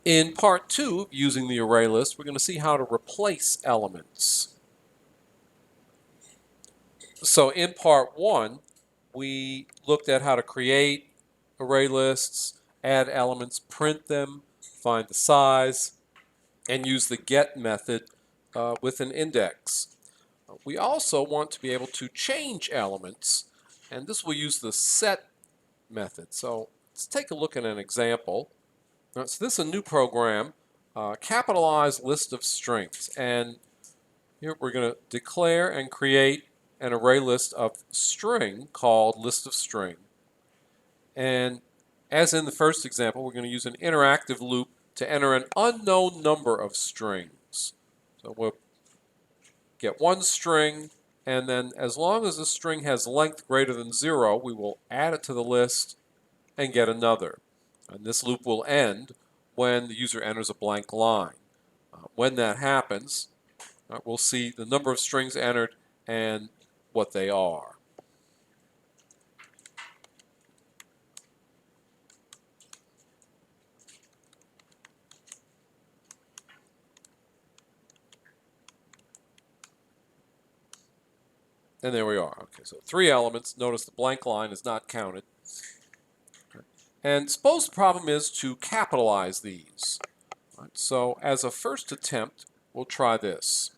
In part 2 of using the array list, we're going to see how to replace elements. So in part 1, we looked at how to create array lists, add elements, print them, find the size, and use the get method with an index. We also want to be able to change elements, and this will use the set method. So let's take a look at an example. So this is a new program, capitalize list of strings. And here we're going to declare and create an array list of string called list of string. And as in the first example, we're going to use an interactive loop to enter an unknown number of strings. So we'll get one string, and then as long as the string has length greater than 0, we will add it to the list and get another. And this loop will end when the user enters a blank line. When that happens, we'll see the number of strings entered and what they are. And there we are. Okay, so 3 elements. Notice the blank line is not counted. And suppose the problem is to capitalize these. So as a first attempt, we'll try this.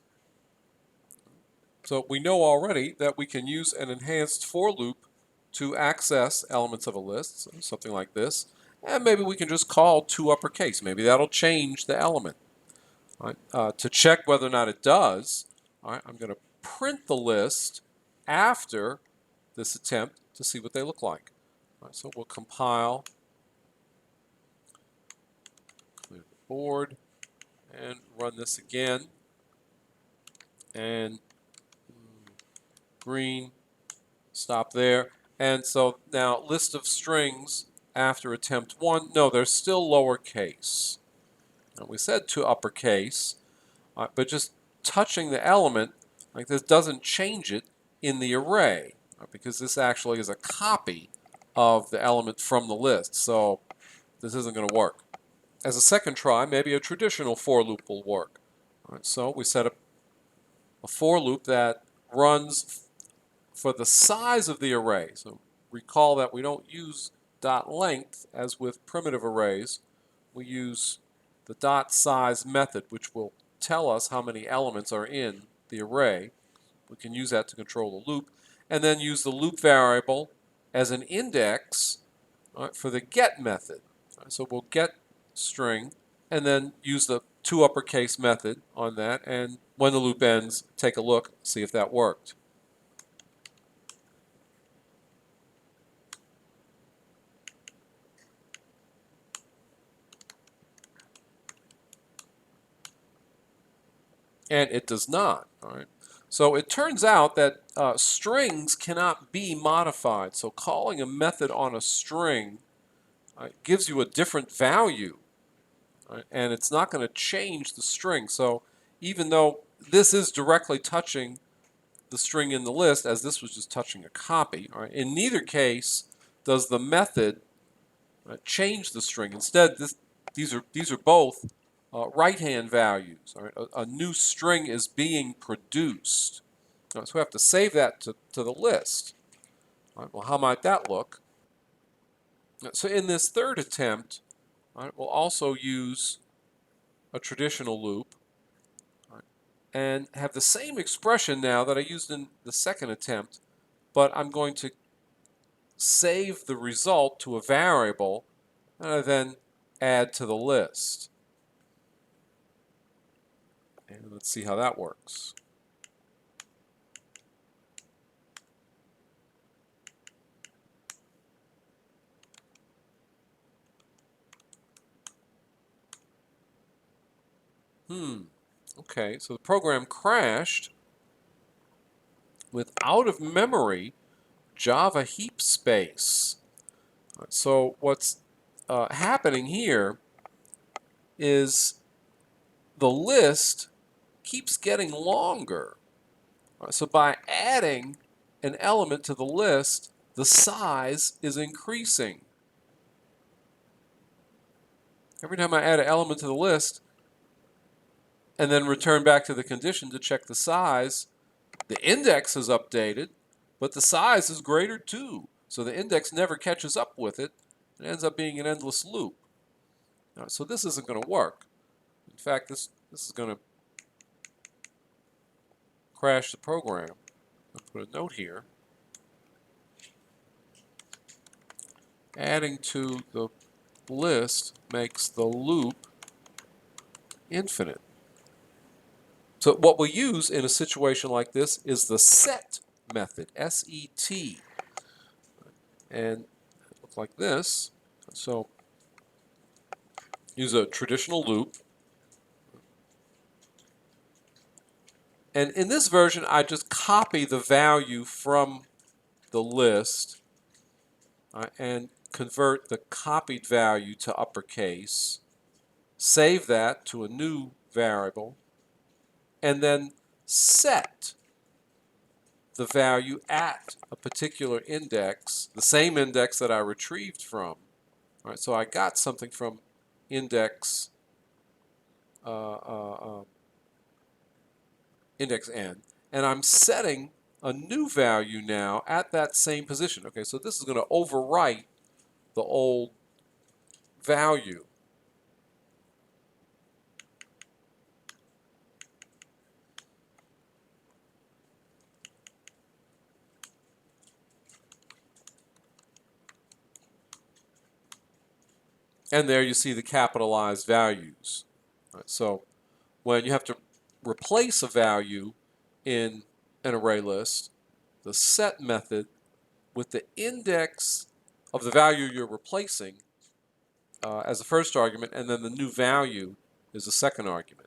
So we know already that we can use an enhanced for loop to access elements of a list, so something like this. And maybe we can just call to uppercase. Maybe that'll change the element. To check whether or not it does, I'm going to print the list after this attempt to see what they look like. So we'll compile, clear the board, and run this again. And green, stop there. And so now list of strings after attempt 1, no, they're still lowercase. Now we said to uppercase, but just touching the element like this doesn't change it in the array, because this actually is a copy of the element from the list. So this isn't going to work. As a second try, maybe a traditional for loop will work. So we set up a for loop that runs for the size of the array. So recall that we don't use dot length as with primitive arrays. We use the dot size method, which will tell us how many elements are in the array. We can use that to control the loop, and then use the loop variable as an index for the get method. So we'll get string and then use the to uppercase method on that, and when the loop ends, take a look, see if that worked. And it does not. All right. So it turns out that strings cannot be modified. So calling a method on a string gives you a different value, right? And it's not going to change the string. So even though this is directly touching the string in the list, as this was just touching a copy, all right, in neither case does the method change the string. Instead, these are both right-hand values. All right? A new string is being produced. So we have to save that to the list. All right, well, how might that look? So in this third attempt, all right, we'll also use a traditional loop, all right, and have the same expression now that I used in the second attempt, but I'm going to save the result to a variable and I then add to the list. And let's see how that works. Okay, so the program crashed with out of memory Java heap space. So what's happening here is the list keeps getting longer. So by adding an element to the list, the size is increasing. Every time I add an element to the list and then return back to the condition to check the size, the index is updated, but the size is greater too. So the index never catches up with it. It ends up being an endless loop. So this isn't going to work. In fact, this is going to crash the program. I'll put a note here. Adding to the list makes the loop infinite. So what we use in a situation like this is the set method, S-E-T. And it looks like this. So use a traditional loop. And in this version, I just copy the value from the list and convert the copied value to uppercase, save that to a new variable, and then set the value at a particular index, the same index that I retrieved from. All right, so I got something from index index n, and I'm setting a new value now at that same position. Okay, so this is going to overwrite the old value. And there you see the capitalized values. All right, so when you have to replace a value in an array list, the set method with the index of the value you're replacing as the first argument, and then the new value is the second argument.